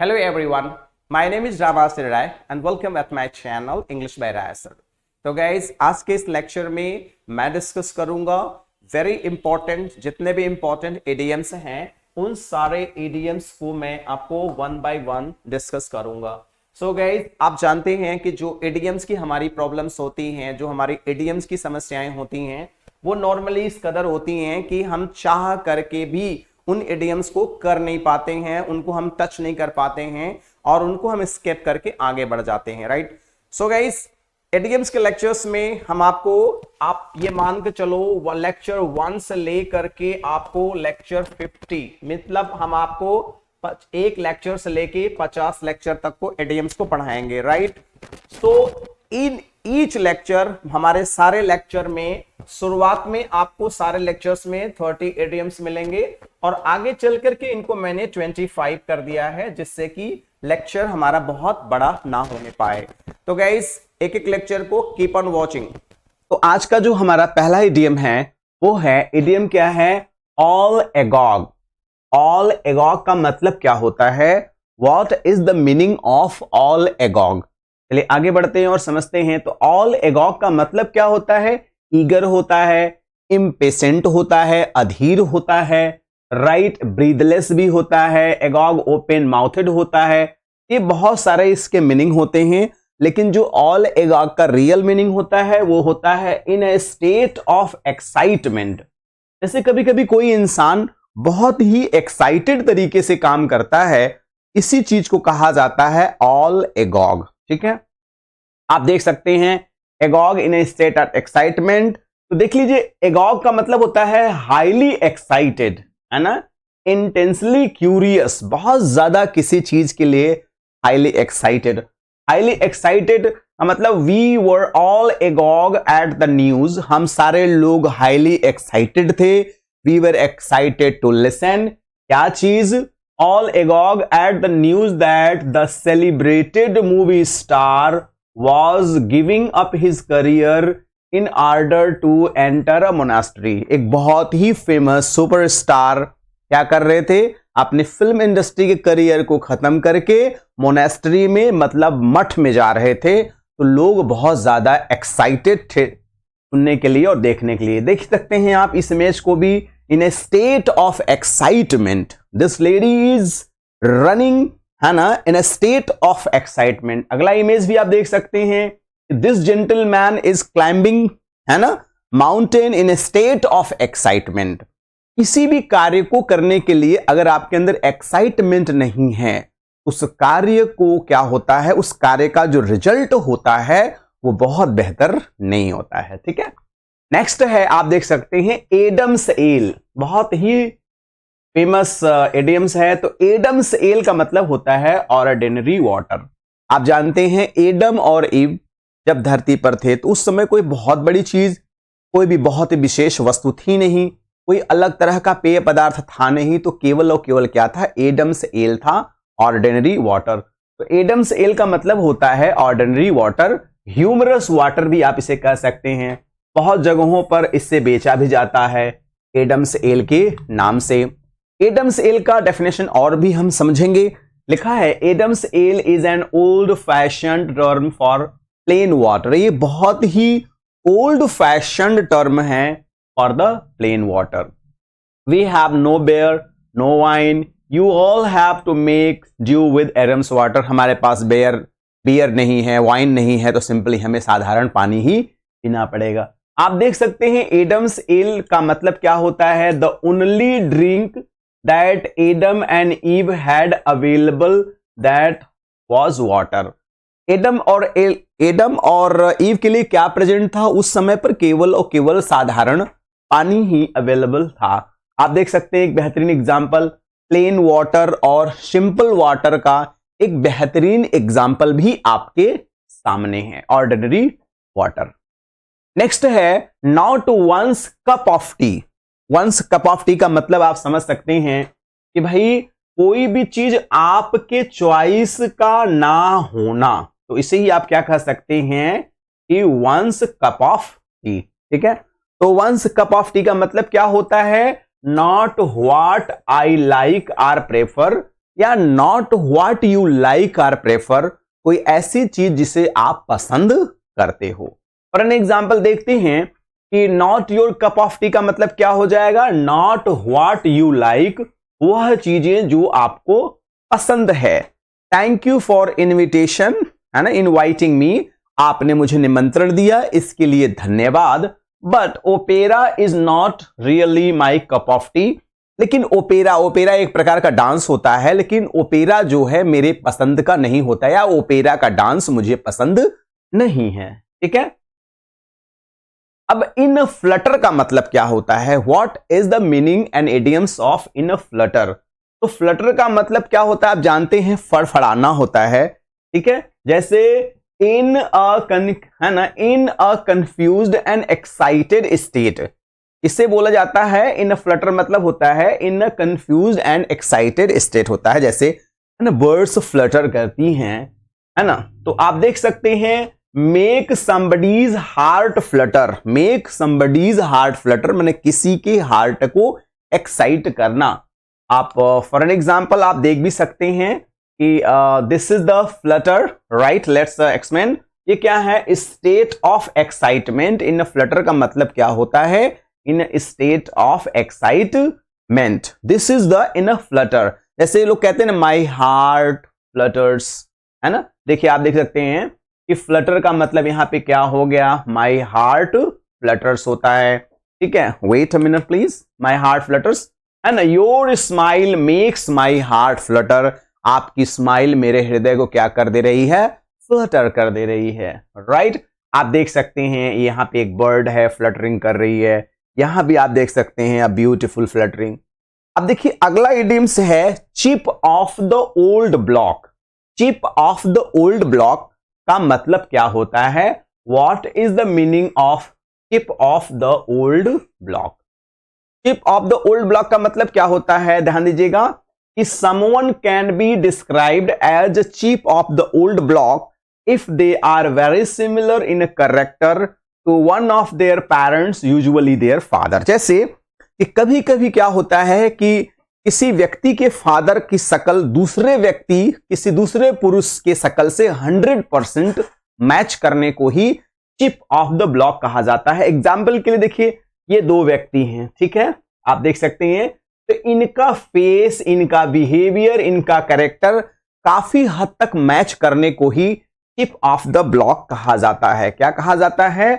Hello everyone, my name is Ravasir Rai and welcome at my channel English by Rai Sir। तो guys आज के इस lecture में मैं डिस्कस करूंगा वेरी इंपॉर्टेंट जितने भी इंपॉर्टेंट इडियम्स हैं उन सारे इडियम्स को मैं आपको वन बाय वन डिस्कस करूंगा। सो गाइज आप जानते हैं कि जो इडियम्स की हमारी प्रॉब्लम्स होती हैं, जो हमारी इडियम्स की समस्याएं होती हैं, वो नॉर्मली इस कदर होती हैं कि हम चाह करके भी उन इडियम्स को कर नहीं पाते हैं, उनको हम टच नहीं कर पाते हैं और उनको हम स्किप करके आगे बढ़ जाते हैं, राइट। सो गाइस इडियम्स के लेक्चर्स में हम आपको आप ये मान के चलो लेक्चर 1 से लेकर के आपको लेक्चर 50 मतलब हम आपको एक लेक्चर से लेके 50 लेक्चर तक को इडियम्स को पढ़ाएंगे, right. So in each lecture हमारे सारे लेक्चर में शुरुआत में आपको सारे लेक्चर्स में 30 इडियम्स मिलेंगे और आगे चल करके इनको मैंने 25 कर दिया है जिससे कि लेक्चर हमारा बहुत बड़ा ना होने पाए। तो गाइस एक एक लेक्चर को कीप ऑन वॉचिंग। तो आज का जो हमारा पहला इडियम है वो है इडियम क्या है, ऑल एगॉग। ऑल एगॉग का मतलब क्या होता है, what is the meaning of all agog. चलिए आगे बढ़ते हैं और समझते हैं। तो ऑल एगॉग का मतलब क्या होता है, ईगर होता है, इम्पेशेंट होता है, अधीर होता है, राइट, ब्रीदलेस भी होता है, एगॉग ओपन माउथेड होता है। ये बहुत सारे इसके मीनिंग होते हैं, लेकिन जो ऑल एगॉग का रियल मीनिंग होता है वो होता है इन ए स्टेट ऑफ एक्साइटमेंट। जैसे कभी कभी कोई इंसान बहुत ही एक्साइटेड तरीके से काम करता है, इसी चीज को कहा जाता है ऑल एगॉग, ठीक है। आप देख सकते हैं एगॉग इन ए स्टेट ऑफ एक्साइटमेंट। तो देख लीजिए एगॉग का मतलब होता है हाईली एक्साइटेड, है ना, इंटेंसली क्यूरियस, बहुत ज्यादा किसी चीज के लिए हाईली एक्साइटेड। हाईली एक्साइटेड का मतलब we were all agog at the news, हम सारे लोग हाईली एक्साइटेड थे। We were excited to listen, क्या चीज, all agog at the news that the celebrated movie star was giving up his career in order to enter a monastery। एक बहुत ही famous superstar क्या कर रहे थे, अपने फिल्म इंडस्ट्री के करियर को खत्म करके मोनेस्ट्री में मतलब मठ में जा रहे थे। तो लोग बहुत ज्यादा एक्साइटेड थे सुनने के लिए और देखने के लिए। देख सकते हैं आप इस इमेज को भी, in a state of excitement this lady is running, है ना, in a state of excitement. अगला इमेज भी आप देख सकते हैं, दिस जेंटलमैन इज क्लाइंबिंग, है ना, mountain in a state of excitement. किसी भी कार्य को करने के लिए अगर आपके अंदर एक्साइटमेंट नहीं है, उस कार्य को क्या होता है, उस कार्य का जो रिजल्ट होता है वो बहुत बेहतर नहीं होता है, ठीक है। नेक्स्ट है आप देख सकते हैं एडम्स एल, बहुत ही फेमस एडियम्स है। तो एडम्स एल का मतलब होता है ऑर्डिनरी वाटर। आप जानते हैं एडम और ईव जब धरती पर थे तो उस समय कोई बहुत बड़ी चीज, कोई भी बहुत ही विशेष वस्तु थी नहीं, कोई अलग तरह का पेय पदार्थ था नहीं, तो केवल और केवल क्या था, एडम्स एल था, ऑर्डिनरी वाटर। तो एडम्स एल का मतलब होता है ऑर्डिनरी वाटर। ह्यूमरस वाटर भी आप इसे कह सकते हैं, बहुत जगहों पर इससे बेचा भी जाता है एडम्स एल के नाम से। एडम्स एल का डेफिनेशन और भी हम समझेंगे। लिखा है Adam's ale is an old fashioned term for plain water. ये बहुत ही ओल्ड फैशन्ड टर्म है for the plain water. We have no beer no wine, you all have to make do with Adam's water. हमारे पास beer नहीं है, wine नहीं है, तो सिंपली हमें साधारण पानी ही पीना पड़ेगा। आप देख सकते हैं एडम्स एल का मतलब क्या होता है, the only drink that Adam and Eve had available that was water। Adam और ईव के लिए क्या प्रेजेंट था उस समय पर, केवल और केवल साधारण पानी ही अवेलेबल था। आप देख सकते हैं एक बेहतरीन एग्जांपल, प्लेन वाटर और सिंपल वाटर का एक बेहतरीन एग्जांपल भी आपके सामने है, ऑर्डिनरी वाटर। नेक्स्ट है now to one's cup of tea. One's cup of tea का मतलब आप समझ सकते हैं कि भाई कोई भी चीज आपके चॉइस का ना होना, तो इसे ही आप क्या कह सकते हैं कि वंस कप ऑफ टी, ठीक है। तो वंस कप ऑफ टी का मतलब क्या होता है, not what I like or prefer, या नॉट व्हाट यू लाइक और प्रेफर, कोई ऐसी चीज जिसे आप पसंद करते हो। फॉर एन एग्जाम्पल देखते हैं कि not your cup of tea का मतलब क्या हो जाएगा, नॉट व्हाट यू लाइक, वह चीजें जो आपको पसंद है। थैंक यू फॉर इनविटेशन, है ना, इनवाइटिंग मी, आपने मुझे निमंत्रण दिया, इसके लिए धन्यवाद। But opera is not really my cup of T, लेकिन ओपेरा एक प्रकार का डांस होता है, लेकिन ओपेरा जो है मेरे पसंद का नहीं होता, या ओपेरा का डांस मुझे पसंद नहीं है। ठीक है, अब इन फ्लटर का मतलब क्या होता है, what is the meaning and idioms of in Flutter. तो फ्लटर का मतलब क्या होता है, आप जानते हैं, फड़फड़ाना होता है। ठीक है, जैसे इन अ कंफ्यूज्ड एंड एक्साइटेड स्टेट, इसे बोला जाता है इन फ्लटर, मतलब होता है इन अ कंफ्यूज्ड एंड एक्साइटेड स्टेट होता है। जैसे है ना, बर्ड्स फ्लटर करती हैं, है ना, तो आप देख सकते हैं make somebody's heart Flutter, make somebody's heart Flutter मैंने किसी के हार्ट को एक्साइट करना। आप फॉर एन एग्जाम्पल आप देख भी सकते हैं कि this is the Flutter, right, let's explain. ये क्या है, state of excitement. In Flutter का मतलब क्या होता है, इन state of excitement, this is the in Flutter. जैसे लोग कहते हैं ना, माई हार्ट फ्लटर्स, है ना, देखिए आप देख सकते हैं कि फ्लटर का मतलब यहां पे क्या हो गया, माई हार्ट फ्लटर्स होता है। ठीक है, wait a minute please, my heart flutters, है ना, your smile makes my heart flutter, आपकी स्माइल मेरे हृदय को क्या कर दे रही है, फ्लटर कर दे रही है, राइट। आप देख सकते हैं यहां पे एक बर्ड है, फ्लटरिंग कर रही है, यहां भी आप देख सकते हैं अ ब्यूटीफुल फ्लटरिंग। अब देखिए अगला इडियम्स है chip of the old block. Chip of the old block का मतलब क्या होता है, what is the meaning of chip of the old block. Chip of the old block का मतलब क्या होता है, ध्यान दीजिएगा कि someone can be described as chip of the old block if they are very similar in character to one of their parents, usually their father. जैसे कि कभी कभी क्या होता है कि किसी व्यक्ति के फादर की शकल दूसरे व्यक्ति, किसी दूसरे पुरुष के शकल से 100% मैच करने को ही चिप ऑफ द ब्लॉक कहा जाता है। एग्जाम्पल के लिए देखिए, ये दो व्यक्ति हैं, ठीक है, आप देख सकते हैं, तो इनका फेस, इनका बिहेवियर, इनका कैरेक्टर काफी हद तक मैच करने को ही चिप ऑफ द ब्लॉक कहा जाता है। क्या कहा जाता है,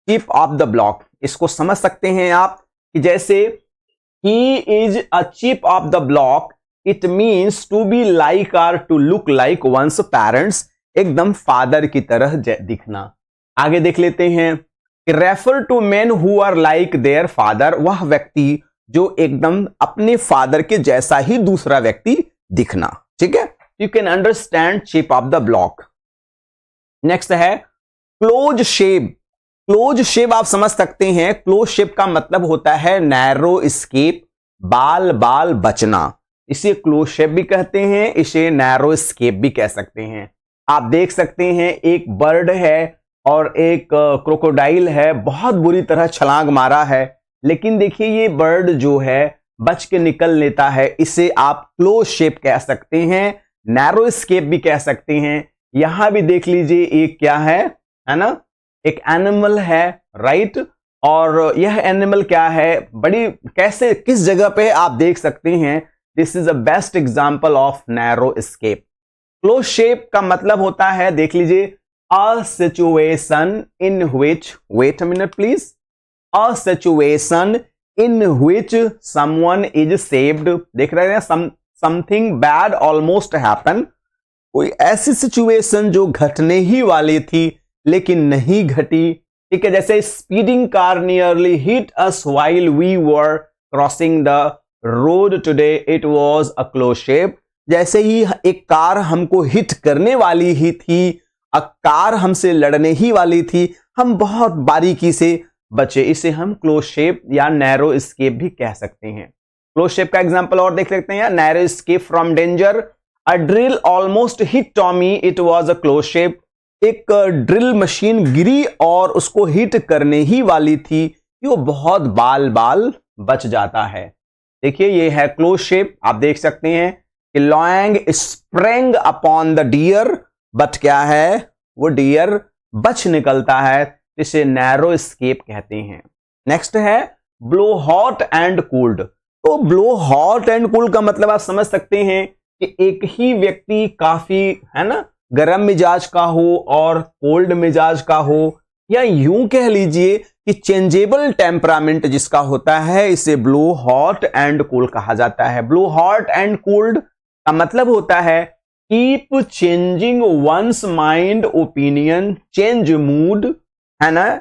चिप ऑफ द ब्लॉक। इसको समझ सकते हैं आप कि जैसे ही is a chip of the block, it means to be like और to look like once parents, एकदम फादर की तरह दिखना। आगे देख लेते हैं, refer to men who are like their father, वह व्यक्ति जो एकदम अपने फादर के जैसा ही दूसरा व्यक्ति दिखना। ठीक है, you can understand chip off the block. Next है क्लोज शेप। क्लोज शेप आप समझ सकते हैं, क्लोज शेप का मतलब होता है नैरो स्केप, बाल बाल बचना, इसे क्लोज शेप भी कहते हैं, इसे नैरो स्केप भी कह सकते हैं। आप देख सकते हैं एक बर्ड है और एक क्रोकोडाइल है, बहुत बुरी तरह छलांग मारा है, लेकिन देखिए ये बर्ड जो है बच के निकल लेता है, इसे आप क्लोज शेप कह सकते हैं, नैरो स्केप भी कह सकते हैं। यहां भी देख लीजिए एक क्या है ना, एक एनिमल है, राइट, और यह एनिमल क्या है, बड़ी कैसे किस जगह पे आप देख सकते हैं, this is a best example of narrow escape. Close shape का मतलब होता है, देख लीजिए, a situation in which, wait a minute please, a situation in which someone is saved, देख रहे हैं, समथिंग बैड ऑलमोस्ट हैपन, कोई ऐसी सिचुएशन जो घटने ही वाली थी लेकिन नहीं घटी। ठीक है, जैसे speeding car nearly hit us while we were crossing the road today, it was a close shape. जैसे ही एक कार हमको हिट करने वाली ही थी, कार हमसे लड़ने ही वाली थी, हम बहुत बारीकी से बचे, इसे हम क्लोज शेप या नैरो स्केप भी कह सकते हैं। क्लोज शेप का एग्जांपल और देख सकते हैं, narrow escape from danger, a drill almost hit Tommy, it was a close shape, एक ड्रिल मशीन गिरी और उसको हिट करने ही वाली थी, वो बहुत बाल बाल बच जाता है। देखिए ये है क्लोज शेप, आप देख सकते हैं कि long spring upon the deer, but क्या है, वो डियर बच निकलता है, इसे नैरो एस्केप कहते हैं। नेक्स्ट है ब्लो हॉट एंड कोल्ड। तो ब्लो हॉट एंड कोल्ड का मतलब आप समझ सकते हैं कि एक ही व्यक्ति काफी, है ना, गर्म मिजाज का हो और कोल्ड मिजाज का हो, या यूं कह लीजिए कि चेंजेबल टेम्परामेंट जिसका होता है, इसे ब्लो हॉट एंड कोल्ड कहा जाता है। ब्लो हॉट एंड कोल्ड का मतलब होता है keep changing once mind opinion, change mood, है ना,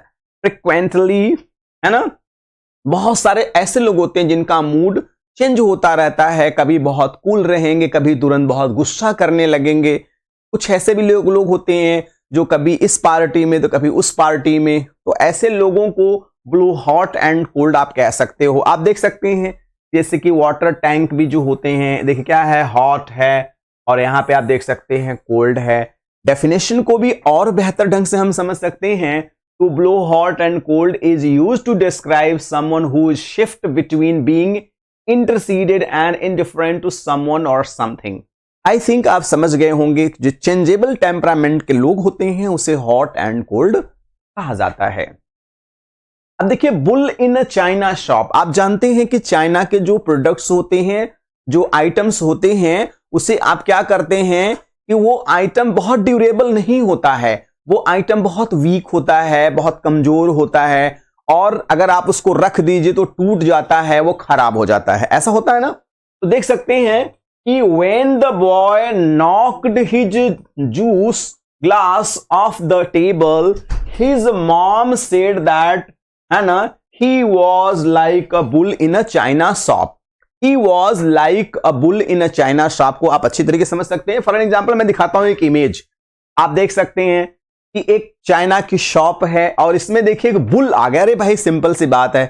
फ्रिक्वेंटली, है ना। बहुत सारे ऐसे लोग होते हैं जिनका मूड चेंज होता रहता है, कभी बहुत कूल रहेंगे, कभी तुरंत बहुत गुस्सा करने लगेंगे। कुछ ऐसे भी लोग होते हैं जो कभी इस पार्टी में तो कभी उस पार्टी में, तो ऐसे लोगों को ब्लो हॉट एंड कोल्ड आप कह सकते हो। आप देख सकते हैं जैसे कि वाटर टैंक भी जो होते हैं, देखिए क्या है, हॉट है, और यहां पे आप देख सकते हैं कोल्ड है। डेफिनेशन को भी और बेहतर ढंग से हम समझ सकते हैं, to blow hot and cold is used to describe someone who is shift between being interested and indifferent to someone और समथिंग। आई थिंक आप समझ गए होंगे, जो चेंजेबल टेम्परामेंट के लोग होते हैं उसे हॉट एंड कोल्ड कहा जाता है। अब देखिए bull in a china shop. आप जानते हैं कि चाइना के जो प्रोडक्ट्स होते हैं, जो आइटम्स होते हैं, उसे आप क्या करते हैं कि वो आइटम बहुत ड्यूरेबल नहीं होता है, वो आइटम बहुत वीक होता है, बहुत कमजोर होता है, और अगर आप उसको रख दीजिए तो टूट जाता है, वो खराब हो जाता है, ऐसा होता है ना। तो देख सकते हैं कि when the boy knocked his juice glass off the table, his mom said that, है ना, he was like a bull in a china shop. He was like a bull in a china shop को आप अच्छी तरीके से समझ सकते हैं। फॉर एग्जाम्पल मैं दिखाता हूं एक इमेज, आप देख सकते हैं कि एक चाइना की शॉप है और इसमें देखिए एक बुल आ गया। अरे भाई सिंपल सी बात है,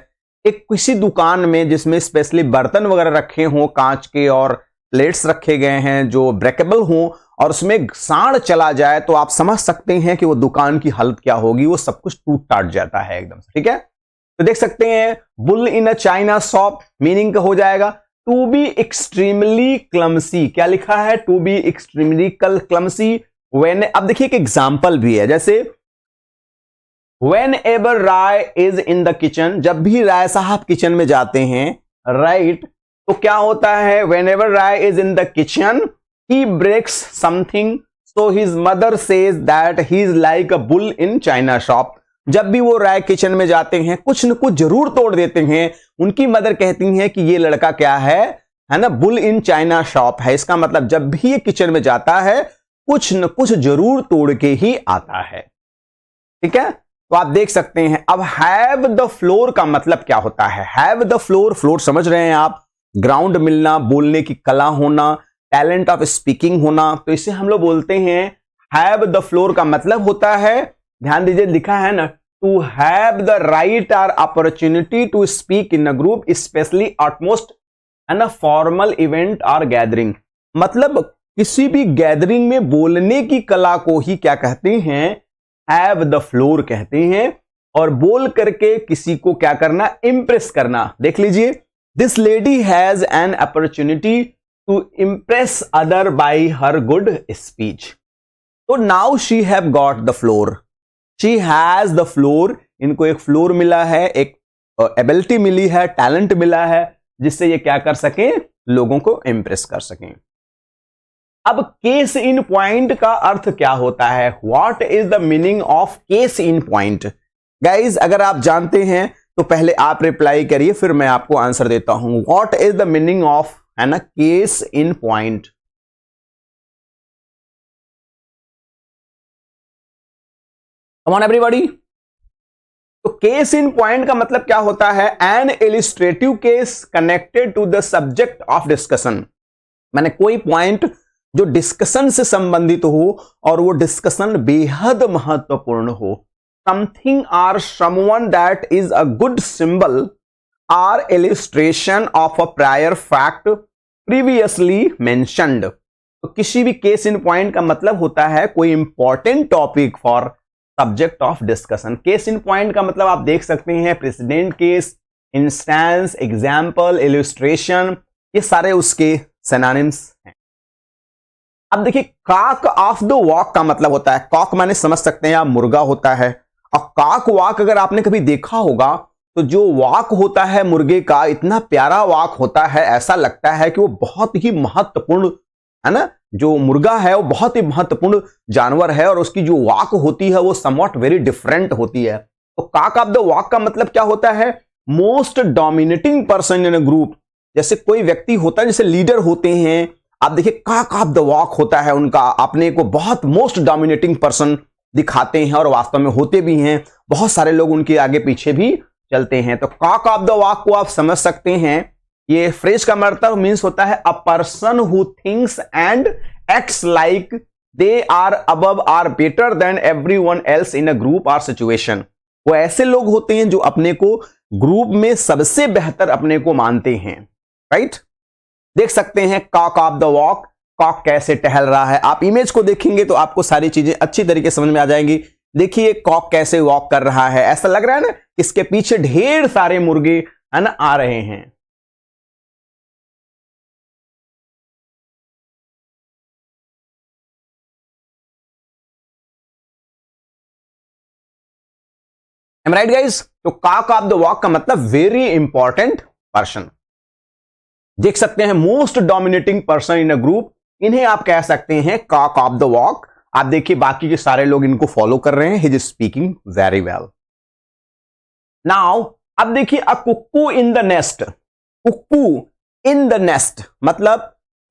एक किसी दुकान में जिसमें स्पेशली बर्तन वगैरह रखे हों, कांच के और प्लेट्स रखे गए हैं जो ब्रेकेबल हों, और उसमें सांड चला जाए तो आप समझ सकते हैं कि वो दुकान की हालत क्या होगी, वो सब कुछ टूट टाट जाता है एकदम से, ठीक है। तो देख सकते हैं bull in a china shop meaning हो जाएगा टू बी एक्सट्रीमली क्लमसी। क्या लिखा है, to be extremely clumsy when. अब देखिए एक एग्जांपल भी है, जैसे whenever Ray is in the kitchen, जब भी राय साहब किचन में जाते हैं, राइट, तो क्या होता है, whenever Rai is in the kitchen, he breaks something, so his mother says that he is like a bull in China shop. जब भी वो राय किचन में जाते हैं कुछ न कुछ जरूर तोड़ देते हैं, उनकी मदर कहती हैं कि ये लड़का क्या है ना, बुल इन चाइना शॉप है। इसका मतलब जब भी ये किचन में जाता है कुछ न कुछ जरूर तोड़ के ही आता है, ठीक है। तो आप देख सकते हैं। अब हैव द फ्लोर का मतलब क्या होता है, हैव द फ्लोर, फ्लोर समझ रहे हैं आप, ग्राउंड मिलना, बोलने की कला होना, टैलेंट ऑफ स्पीकिंग होना, तो इसे हम लोग बोलते हैं हैव द फ्लोर का मतलब होता है, ध्यान दीजिए लिखा है ना, टू हैव द राइट और opportunity to speak in a group specially utmost an a formal event और गैदरिंग। मतलब किसी भी गैदरिंग में बोलने की कला को ही क्या कहते हैं, हैव द फ्लोर कहते हैं। और बोल करके किसी को क्या करना, इंप्रेस करना। देख लीजिए, this lady has an opportunity to impress other by her good speech. तो now she have got the floor, she has the floor. इनको एक फ्लोर मिला है, एक एबिलिटी मिली है, टैलेंट मिला है, जिससे ये क्या कर सकें, लोगों को इंप्रेस कर सकें। अब केस इन पॉइंट का अर्थ क्या होता है, what is the meaning of case in point. Guys अगर आप जानते हैं तो पहले आप रिप्लाई करिए, फिर मैं आपको आंसर देता हूं। What is the meaning of, है ना, case in point. Come on everybody. तो केस इन पॉइंट का मतलब क्या होता है, an illustrative case connected to the subject of discussion. मैंने कोई पॉइंट जो डिस्कशन से संबंधित हो और वो डिस्कशन बेहद महत्वपूर्ण हो। समथिंग और someone that is a good symbol और illustration of a prior fact previously mentioned. तो किसी भी केस इन पॉइंट का मतलब होता है कोई important topic for subject of discussion. Case in point का मतलब आप देख सकते हैं president case, instance, example, illustration, ये सारे उसके सिनोनिम्स हैं। अब देखिए कॉक ऑफ द वॉक का मतलब होता है, कॉक माने समझ सकते हैं आप मुर्गा होता है, और कॉक वॉक अगर आपने कभी देखा होगा तो जो वॉक होता है मुर्गे का इतना प्यारा वॉक होता है, ऐसा लगता है कि वो बहुत ही महत्वपूर्ण है ना, जो मुर्गा है वो बहुत ही महत्वपूर्ण जानवर है और उसकी जो वॉक होती है वो समवॉट वेरी डिफरेंट होती है। तो कॉक ऑफ द वॉक का मतलब क्या होता है, most dominating person in a group. जैसे कोई व्यक्ति होता है, जैसे लीडर होते हैं, आप देखिए कॉक ऑफ द वॉक होता है उनका, अपने को बहुत मोस्ट डोमिनेटिंग पर्सन दिखाते हैं और वास्तव में होते भी हैं, बहुत सारे लोग उनके आगे पीछे भी चलते हैं। तो कॉक ऑफ द वॉक को आप समझ सकते हैं, ये फ्रेज का मतलब मीन्स होता है a person who thinks and acts like they are above or better than everyone else in a group और सिचुएशन। वो ऐसे लोग होते हैं जो अपने को ग्रुप में सबसे बेहतर अपने को मानते हैं, राइट। देख सकते हैं cock of the walk, cock कैसे टहल रहा है। आप इमेज को देखेंगे तो आपको सारी चीजें अच्छी तरीके समझ में आ जाएंगी। देखिए कॉक कैसे वॉक कर रहा है, ऐसा लग रहा है ना इसके पीछे ढेर सारे मुर्गे है ना आ रहे हैं। Am right guys. तो कॉक ऑफ द वॉक का मतलब वेरी इंपॉर्टेंट पर्सन। देख सकते हैं most dominating person in a group, इन्हें आप कह सकते हैं कॉक ऑफ द वॉक। आप देखिए बाकी के सारे लोग इनको फॉलो कर रहे हैं, he is speaking very well. Now अब देखिए a cuckoo in the nest. Cuckoo in the nest मतलब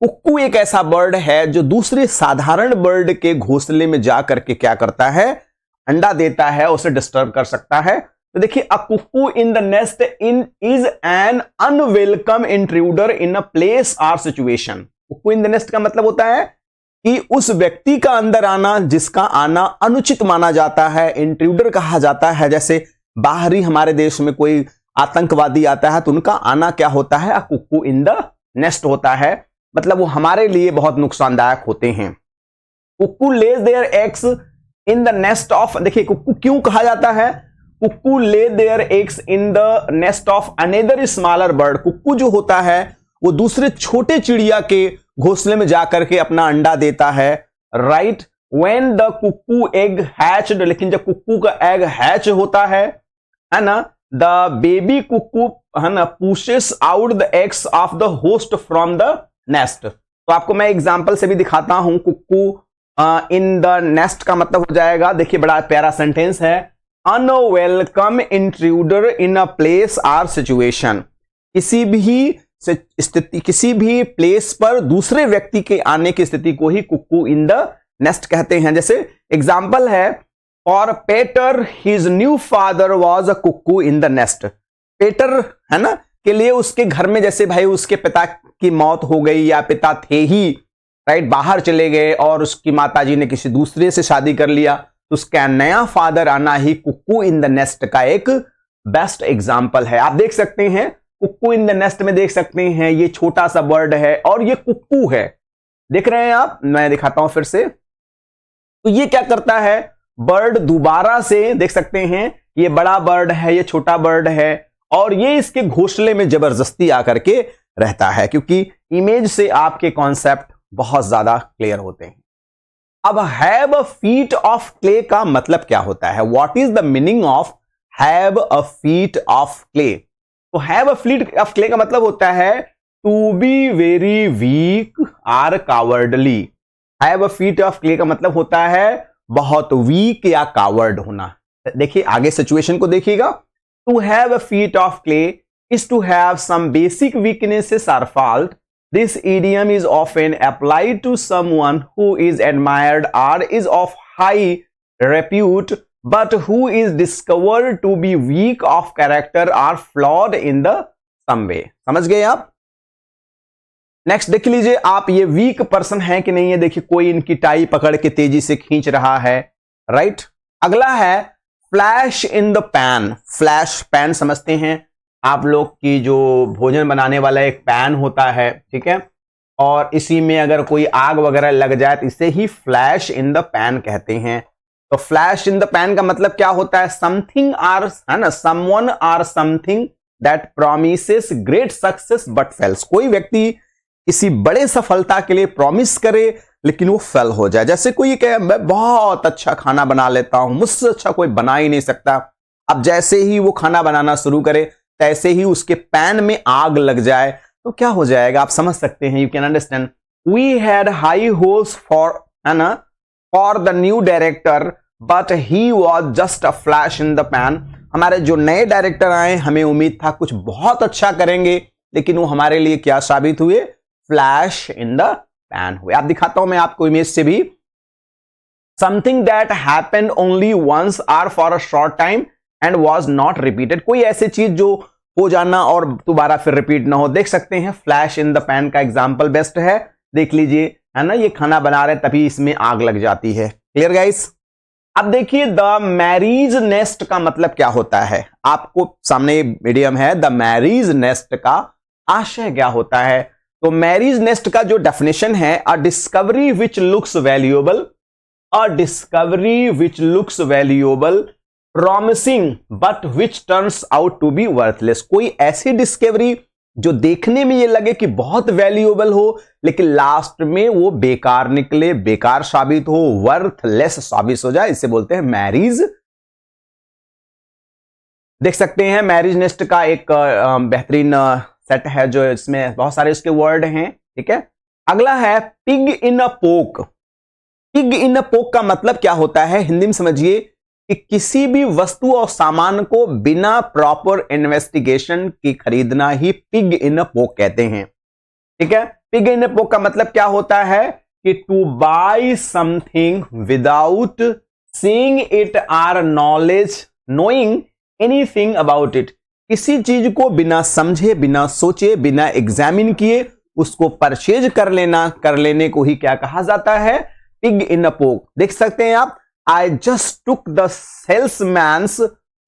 कुक्कू एक ऐसा बर्ड है जो दूसरे साधारण बर्ड के घोंसले में जाकर के क्या करता है, अंडा देता है, उसे डिस्टर्ब कर सकता है। तो देखिए a cuckoo in the nest in is an unwelcome intruder in a place और situation. Cuckoo in the nest का मतलब होता है कि उस व्यक्ति का अंदर आना जिसका आना अनुचित माना जाता है, इंट्रूडर कहा जाता है। जैसे बाहरी हमारे देश में कोई आतंकवादी आता है तो उनका आना क्या होता है, अ कुक्कू इन द नेस्ट होता है, मतलब वो हमारे लिए बहुत नुकसानदायक होते हैं। Cuckoo lays their eggs in the nest of, देखिए कुक्कू क्यों कहा जाता है, cuckoo lay their eggs in the nest of another smaller bird. Cuckoo जो होता है वो दूसरे छोटे चिड़िया के घोंसले में जाकर के अपना अंडा देता है, right. When the cuckoo egg hatched, लेकिन जब कुक्कू का एग हैच होता है ना, द बेबी कुक्कू है ना pushes out the eggs of the host from the nest. तो आपको मैं एग्जांपल से भी दिखाता हूं। कुक्कू इन द नेस्ट का मतलब हो जाएगा, देखिए बड़ा प्यारा सेंटेंस है, unwelcome intruder in a place or situation. किसी भी स्थिति, किसी भी प्लेस पर दूसरे व्यक्ति के आने की स्थिति को ही कुक्कू इन द नेस्ट कहते हैं। जैसे एग्जांपल है, और Peter his new father was a cuckoo in the nest. Peter है ना के लिए उसके घर में, जैसे भाई उसके पिता की मौत हो गई या पिता थे ही, राइट, बाहर चले गए और उसकी माताजी ने किसी दूसरे से शादी कर लिया, तो उसका नया फादर आना ही कुक्कू इन द नेस्ट का एक बेस्ट एग्जाम्पल है। आप देख सकते हैं कुक्कू इन द नेस्ट में, देख सकते हैं ये छोटा सा बर्ड है और ये कुक्कू है, देख रहे हैं आप, मैं दिखाता हूं फिर से। तो ये क्या करता है, बर्ड दोबारा से देख सकते हैं, ये बड़ा बर्ड है, ये छोटा बर्ड है, और ये इसके घोंसले में जबरदस्ती आकर के रहता है, क्योंकि इमेज से आपके कॉन्सेप्ट बहुत ज्यादा क्लियर होते हैं। अब have a feet of clay का मतलब क्या होता है, what is the meaning of have a feet of clay. तो have a feet of clay का मतलब होता है to be very weak or cowardly. Have a feet of clay का मतलब होता है बहुत वीक या कावर्ड होना। देखिए आगे सिचुएशन को देखिएगा, to have a feet of clay is to have some basic weaknesses or fault. This idiom is often applied to someone who is admired or is of high repute, but who is discovered to be weak of character or flawed in the some way. समझ गए आप। Next देख लीजिए आप, ये weak person है कि नहीं है। देखिए कोई इनकी टाई पकड़ के तेजी से खींच रहा है, राइट। अगला है flash in the pan. Flash, pan समझते हैं आप लोग की, जो भोजन बनाने वाला एक पैन होता है, ठीक है, और इसी में अगर कोई आग वगैरह लग जाए तो इसे ही फ्लैश इन द पैन कहते हैं। तो फ्लैश इन द पैन का मतलब क्या होता है, समथिंग आर, है ना, someone or something that promises great success but fails. कोई व्यक्ति किसी बड़े सफलता के लिए प्रॉमिस करे लेकिन वो फेल हो जाए। जैसे कोई कहे मैं बहुत अच्छा खाना बना लेता हूं, मुझसे अच्छा कोई बना ही नहीं सकता। अब जैसे ही वो खाना बनाना शुरू करे तैसे ही उसके पैन में आग लग जाए तो क्या हो जाएगा, आप समझ सकते हैं। You can understand. We had high hopes for, है ना, for the new director but he was just a flash in the pan. हमारे जो नए डायरेक्टर आए हमें उम्मीद था कुछ बहुत अच्छा करेंगे, लेकिन वो हमारे लिए क्या साबित हुए, फ्लैश इन द पैन हुए। आप दिखाता हूं मैं आपको इमेज से भी। Something that happened only once or for a short time and was not repeated. कोई ऐसी चीज जो हो जाना और दोबारा फिर रिपीट ना हो। देख सकते हैं फ्लैश इन द पैन का एग्जाम्पल बेस्ट है। देख लीजिए, है ना, ये खाना बना रहे तभी इसमें आग लग जाती है। Clear guys. अब देखिए द मैरीज नेस्ट का मतलब क्या होता है। आपको सामने मीडियम है, द मैरीज नेस्ट का आशय क्या होता है। तो मैरीज नेस्ट का जो डेफिनेशन है, a discovery which looks valuable, a discovery which looks valuable promising but which turns out to be worthless. कोई ऐसी डिस्कवरी जो देखने में ये लगे कि बहुत वैल्यूएबल हो लेकिन लास्ट में वो बेकार निकले, बेकार साबित हो, वर्थलेस साबित हो जाए, इसे बोलते हैं मैरीज। देख सकते हैं मैरीज नेस्ट का एक बेहतरीन सेट है जो इसमें बहुत सारे इसके वर्ड हैं। ठीक है, अगला है पिग इन अ पोक। पिग इन अ पोक का मतलब क्या होता है, हिंदी में समझिए कि किसी भी वस्तु और सामान को बिना प्रॉपर इन्वेस्टिगेशन की खरीदना ही पिग इन अ पोक कहते हैं। ठीक है, पिग इन अ पोक का मतलब क्या होता है कि to buy something without seeing it or knowing anything about it. किसी चीज को बिना समझे, बिना सोचे, बिना एग्जामिन किए उसको परचेज कर लेने को ही क्या कहा जाता है, पिग इन अ पोक। देख सकते हैं आप, I just took the salesman's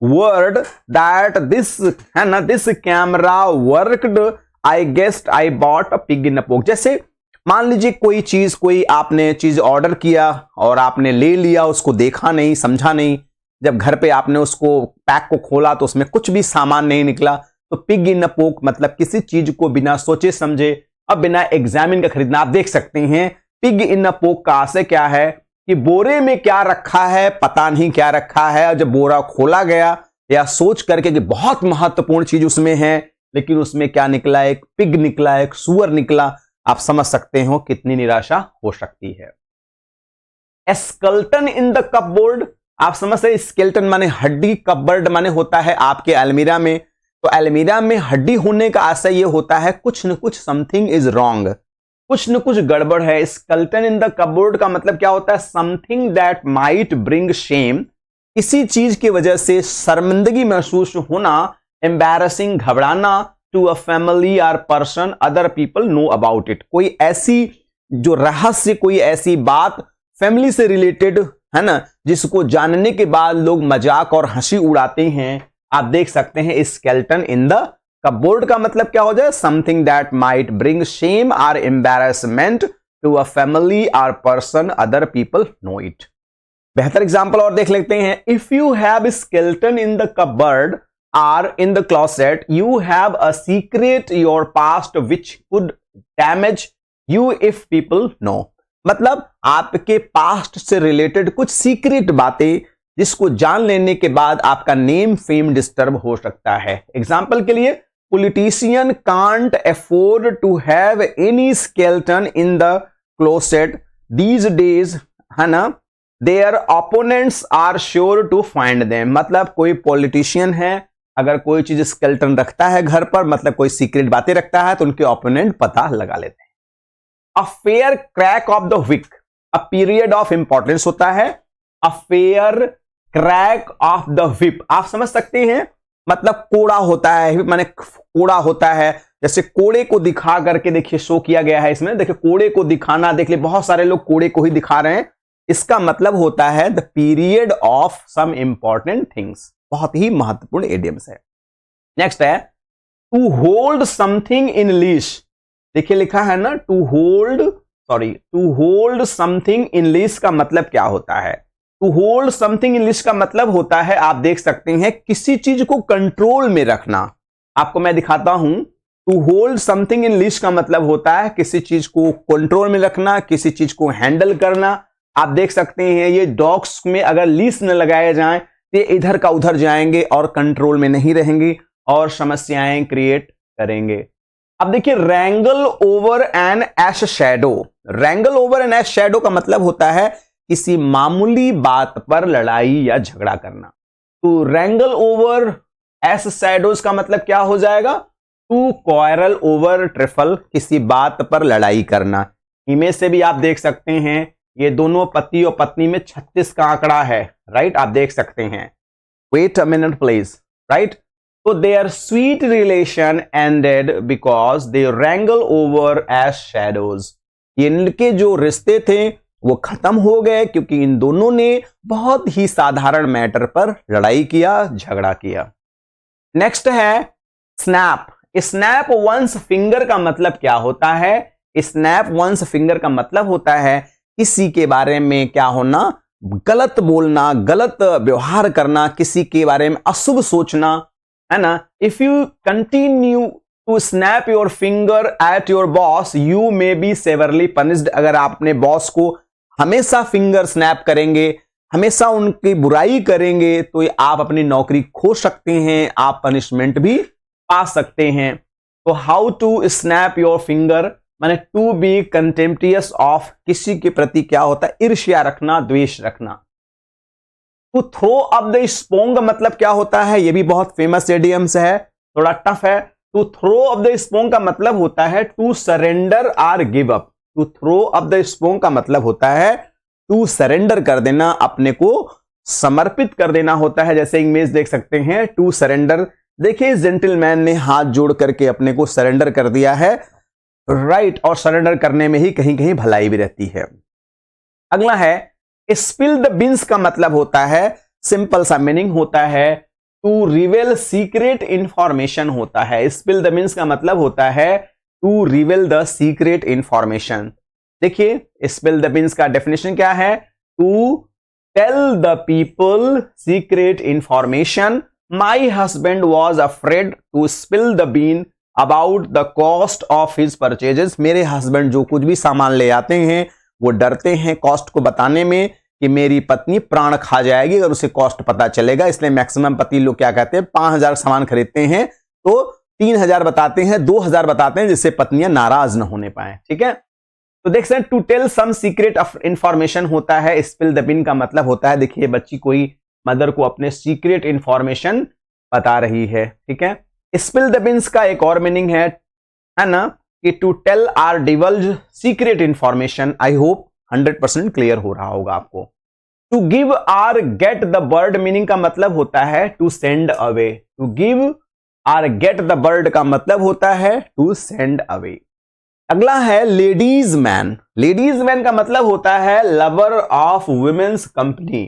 word that this camera worked. I guessed I bought a pig in a poke. जैसे मान लीजिए कोई आपने चीज ऑर्डर किया और आपने ले लिया, उसको देखा नहीं, समझा नहीं। जब घर पे आपने उसको पैक को खोला तो उसमें कुछ भी सामान नहीं निकला। तो पिग इन अ पोक मतलब किसी चीज को बिना सोचे समझे और बिना एग्जामिन का खरीदना। आप देख सकते हैं पिग इन अ पोक का आशय क्या है कि बोरे में क्या रखा है पता नहीं क्या रखा है, और जब बोरा खोला गया या सोच करके कि बहुत महत्वपूर्ण चीज उसमें है लेकिन उसमें क्या निकला, एक पिग निकला, एक सुअर निकला। आप समझ सकते हो कितनी निराशा हो सकती है। स्केल्टन इन द कपबोर्ड, आप समझ सकते, स्केल्टन माने हड्डी, कपबोर्ड माने होता है आपके अलमीरा में। तो अलमीरा में हड्डी होने का आशय यह होता है कुछ न कुछ समथिंग इज रॉन्ग, कुछ न कुछ गड़बड़ है। स्केल्टन इन द कपबोर्ड का मतलब क्या होता है, something that might bring shame, किसी चीज की वजह से शर्मिंदगी महसूस होना, एम्बैरसिंग घबराना, टू अ फैमिली और person other people know about it. कोई ऐसी जो रहस्य, कोई ऐसी बात फैमिली से रिलेटेड है ना, जिसको जानने के बाद लोग मजाक और हंसी उड़ाते हैं। आप देख सकते हैं स्केल्टन इन द कपबोर्ड का मतलब क्या हो जाए, something that might bring shame और एम्बैरसमेंट टू अ फैमिली और person other people know it. बेहतर एग्जांपल और देख लेते हैं। If you have skeleton in the cupboard और in the closet you have a secret your past which could damage you if people know. मतलब आपके past से रिलेटेड कुछ सीक्रेट बातें जिसको जान लेने के बाद आपका नेम फेम डिस्टर्ब हो सकता है। एग्जाम्पल के लिए, politician can't afford to have any skeleton in the closet these days, है ना, their opponents are sure to find them। मतलब कोई पॉलिटिशियन है, अगर कोई चीज स्केल्टन रखता है घर पर, मतलब कोई सीक्रेट बातें रखता है, तो उनके ओपोनेंट पता लगा लेते हैं। A fair crack of the wick, a period of importance होता है। A fair crack of the whip, आप समझ सकते हैं, मतलब कोड़ा होता है, माने कोड़ा होता है। जैसे कोड़े को दिखा करके देखिए शो किया गया है इसमें, देखिए कोड़े को दिखाना, देख लिए बहुत सारे लोग कोड़े को ही दिखा रहे हैं। इसका मतलब होता है the period of some important things. बहुत ही महत्वपूर्ण एडियम्स है। नेक्स्ट है to hold something in leash. देखिए लिखा है ना to hold something in leash का मतलब क्या होता है। To hold something in leash का मतलब होता है, आप देख सकते हैं, किसी चीज को कंट्रोल में रखना। आपको मैं दिखाता हूं to hold something in leash का मतलब होता है किसी चीज को कंट्रोल में रखना, किसी चीज को हैंडल करना। आप देख सकते हैं ये डॉग्स में अगर लीश न लगाए जाएं तो ये इधर का उधर जाएंगे और कंट्रोल में नहीं रहेंगे और समस्याएं क्रिएट करेंगे। अब देखिए रैंगल ओवर एन एश शैडो। रैंगल ओवर एन एश शैडो का मतलब होता है किसी मामूली बात पर लड़ाई या झगड़ा करना। तो रैंगल ओवर एश शैडोज का मतलब क्या हो जाएगा? टू क्वारल ओवर ट्रिफल, किसी बात पर लड़ाई करना। इमेज से भी आप देख सकते हैं ये दोनों पति और पत्नी में 36 का आंकड़ा है, राइट? आप देख सकते हैं। Wait a minute please, right? तो their sweet relation ended because they wrangle over ash shadows. इनके जो रिश्ते थे वो खत्म हो गए क्योंकि इन दोनों ने बहुत ही साधारण मैटर पर लड़ाई किया, झगड़ा किया। नेक्स्ट है स्नैप। स्नैप वंस फिंगर का मतलब क्या होता है? स्नैप वंस फिंगर का मतलब होता है किसी के बारे में क्या होना, गलत बोलना, गलत व्यवहार करना, किसी के बारे में अशुभ सोचना, है ना? If you continue to snap your finger at your boss you may be severely punished. अगर आप अपने बॉस को हमेशा फिंगर स्नैप करेंगे, हमेशा उनकी बुराई करेंगे तो आप अपनी नौकरी खो सकते हैं, आप पनिशमेंट भी पा सकते हैं। तो how to snap your finger माने टू बी कंटेम्प्टियस ऑफ, किसी के प्रति क्या होता है? ईर्ष्या रखना, द्वेष रखना। टू थ्रो अप द स्पोंग का मतलब क्या होता है? यह भी बहुत फेमस इडियम्स है, थोड़ा टफ है। टू थ्रो अप द स्पोंग का मतलब होता है टू सरेंडर और give up. To throw up the स्पोंग का मतलब होता है टू सरेंडर कर देना, अपने को समर्पित कर देना होता है। जैसे इमेज देख सकते हैं टू सरेंडर। देखिए जेंटलमैन ने हाथ जोड़ करके अपने को सरेंडर कर दिया है, राइट? और सरेंडर करने में ही कहीं कहीं भलाई भी रहती है। अगला है स्पिल द बीन्स का मतलब होता है, सिंपल सा मीनिंग होता है टू रिवेल सीक्रेट इंफॉर्मेशन होता है। स्पिल द बीन्स का मतलब होता है to reveal the secret information. देखिए स्पिल द बीन्स का डेफिनेशन क्या है? To tell the people secret information. My husband was afraid to spill the bean about the cost of his purchases. मेरे husband जो कुछ भी सामान ले आते हैं वो डरते हैं कॉस्ट को बताने में कि मेरी पत्नी प्राण खा जाएगी अगर उसे कॉस्ट पता चलेगा। इसलिए मैक्सिमम पति लोग क्या कहते हैं, 5000 सामान खरीदते हैं तो 3000 बताते हैं, 2000 बताते हैं, जिससे पत्नियां नाराज न होने पाए। ठीक है, तो देख सकते हैं to tell some secret of information होता है। स्पिल द बिन का मतलब होता है, देखिए बच्ची कोई मदर को अपने सीक्रेट इंफॉर्मेशन बता रही है। ठीक है, स्पिल द बिन्स का एक और मीनिंग है ना, कि to tell or divulge secret information. I hope 100% clear हो रहा होगा आपको। To give or get the bird meaning का मतलब होता है to send away. To give or get the bird का मतलब होता है टू सेंड अवे। अगला है लेडीज मैन। लेडीज मैन का मतलब होता है लवर ऑफ वुमेन्स कंपनी।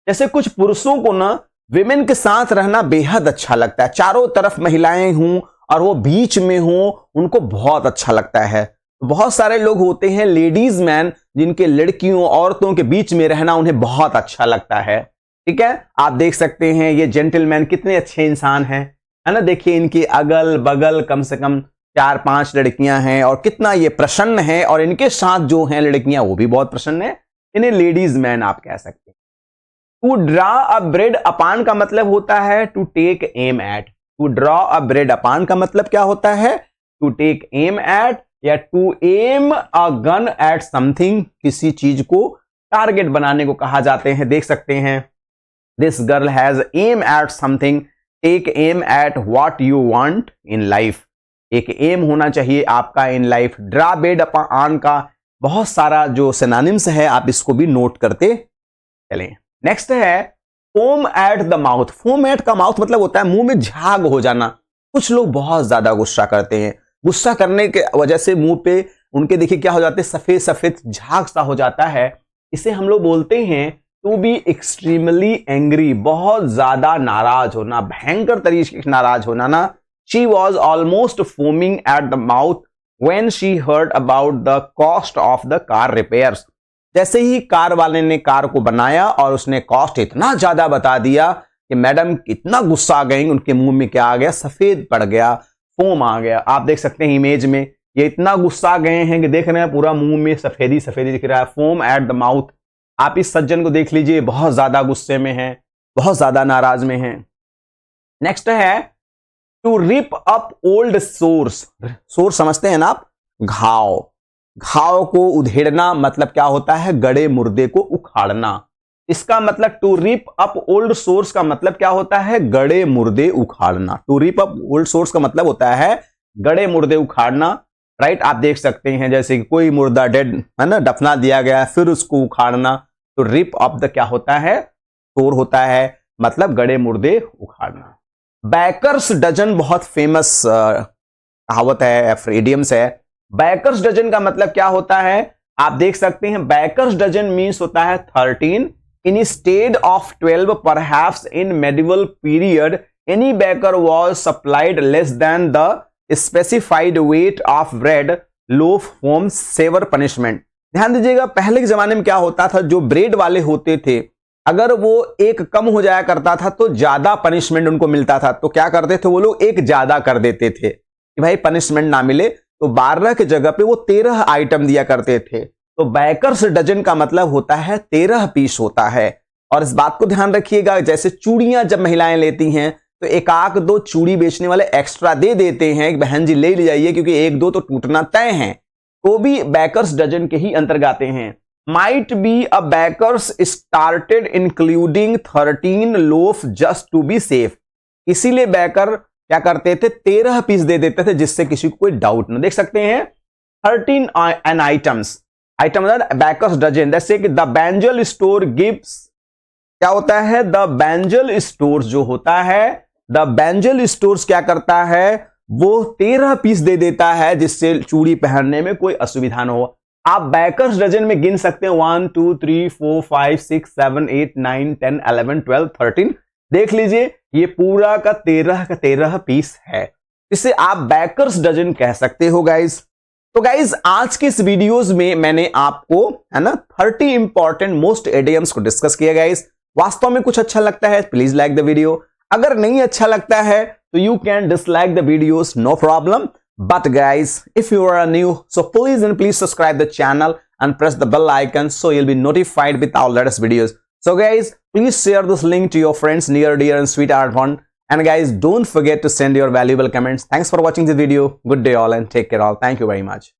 जैसे कुछ पुरुषों को ना विमेन के साथ रहना बेहद अच्छा लगता है, चारों तरफ महिलाएं हों और वो बीच में हों, उनको बहुत अच्छा लगता है। बहुत सारे लोग होते हैं लेडीज मैन जिनके लड़कियों औरतों के बीच में रहना उन्हें बहुत अच्छा लगता है। ठीक है, आप देख सकते हैं ये जेंटलमैन कितने अच्छे इंसान हैं, है ना। देखिए इनके अगल बगल कम से कम 4-5 लड़कियां हैं और कितना ये प्रसन्न है, और इनके साथ जो हैं लड़कियां वो भी बहुत प्रसन्न है। इन्हें लेडीज मैन आप कह सकते हैं। To draw a bead upon का मतलब होता है to take aim at. To draw a bead upon का मतलब क्या होता है? टू टेक एम एट या to aim a gun at something, किसी चीज को टारगेट बनाने को कहा जाते हैं। देख सकते हैं this girl has aim at something, take aim at what you want in life. एक एम होना चाहिए आपका in life. Draw bread upon का बहुत सारा जो सिनोनिम्स है आप इसको भी नोट करते चलें। नेक्स्ट है foam at the mouth. Foam at का माउथ मतलब होता है मुंह में झाग हो जाना। कुछ लोग बहुत ज्यादा गुस्सा करते हैं, गुस्सा करने के वजह से मुंह पे उनके देखिए क्या हो जाते हैं, सफेद सफेद झाग सा हो जाता है। इसे हम लोग बोलते हैं टू बी एक्सट्रीमली एंग्री, बहुत ज्यादा नाराज होना, भयंकर तरीके से नाराज होना ना। She was almost foaming eight the mouth when she heard about the cost of the car repairs. जैसे ही कार वाले ने कार को बनाया और उसने कॉस्ट इतना ज्यादा बता दिया कि मैडम इतना गुस्सा आ गई, उनके मुंह में क्या आ गया, सफेद पड़ गया, फोम आ गया। आप देख सकते हैं इमेज में, ये इतना गुस्सा गए हैं कि देख रहे हैं पूरा मुंह में सफेदी सफेदी दिख रहा है, फोम एट द माउथ। आप इस सज्जन को देख लीजिए, बहुत ज्यादा गुस्से में है, बहुत ज्यादा नाराज में है। नेक्स्ट है to rip up old sores. Sores समझते हैं ना आप, घाव। घाव को उधेड़ना मतलब क्या होता है, गड़े मुर्दे को उखाड़ना। इसका मतलब to rip up old sores का मतलब क्या होता है, गड़े मुर्दे उखाड़ना। To rip up old sores का मतलब होता है गड़े मुर्दे उखाड़ना, राइट। आप देख सकते हैं जैसे कि कोई मुर्दा डेड है ना, दफना दिया गया, फिर उसको उखाड़ना। तो रिप अप द क्या होता है, तोड़ होता है, मतलब गड़े मुर्दे उखाड़ना। बैकर्स डजन बहुत फेमस कहावत है, इडियम्स है। बैकर्स डजन का मतलब क्या होता है, आप देख सकते हैं बैकर्स डजन मीन्स होता है 13 instead of 12, perhaps in medieval period any baker was supplied less than the specified weight of bread loaf form severe punishment। ध्यान दीजिएगा, पहले के जमाने में क्या होता था, जो ब्रेड वाले होते थे अगर वो एक कम हो जाया करता था तो ज्यादा पनिशमेंट उनको मिलता था। तो क्या करते थे वो लोग, एक ज्यादा कर देते थे कि भाई पनिशमेंट ना मिले, तो 12 की जगह पे वो 13 आइटम दिया करते थे। तो बैकर्स डजन का मतलब होता है 13 पीस होता है। और इस बात को ध्यान रखिएगा, जैसे चूड़ियां जब महिलाएं लेती हैं तो एक आक दो चूड़ी बेचने वाले एक्स्ट्रा दे देते हैं, बहन जी ले जाइए क्योंकि एक दो तो टूटना तय है, तो भी बैकर्स डजन के ही अंतर्गत आते हैं। Might be a bakers started including 13 loaf just to be safe. इसीलिए बैकर क्या करते थे, 13 पीस दे देते थे जिससे किसी को कोई डाउट ना। देख सकते हैं 13 an items, item bakers dozen. जैसे कि द बैंजल स्टोर गिव्स, क्या होता है, द बैंजल स्टोर्स जो होता है, द बैंजल स्टोर्स क्या करता है, वो 13 पीस दे देता है जिससे चूड़ी पहनने में कोई असुविधा ना हो। आप बैकर्स डजन में गिन सकते हैं 1 2 3 4 5 6 7 8 9 10 11 12 13। देख लीजिए ये पूरा का 13 पीस है, इसे आप बैकर्स डजन कह सकते हो गाइज। तो गाइज आज के इस वीडियोस में मैंने आपको है ना 30 इंपॉर्टेंट मोस्ट इडियम्स को डिस्कस किया गाइज। वास्तव में कुछ अच्छा लगता है प्लीज लाइक द वीडियो, अगर नहीं अच्छा लगता है तो you can dislike the videos, no problem. But guys if you are new so please and please subscribe the channel and press the bell icon so you'll be notified with our latest videos. So guys, please share this link to your friends, near, dear and sweetheart one. And guys, don't forget to send your valuable comments. Thanks for watching this video. Good day all and take care all. Thank you very much.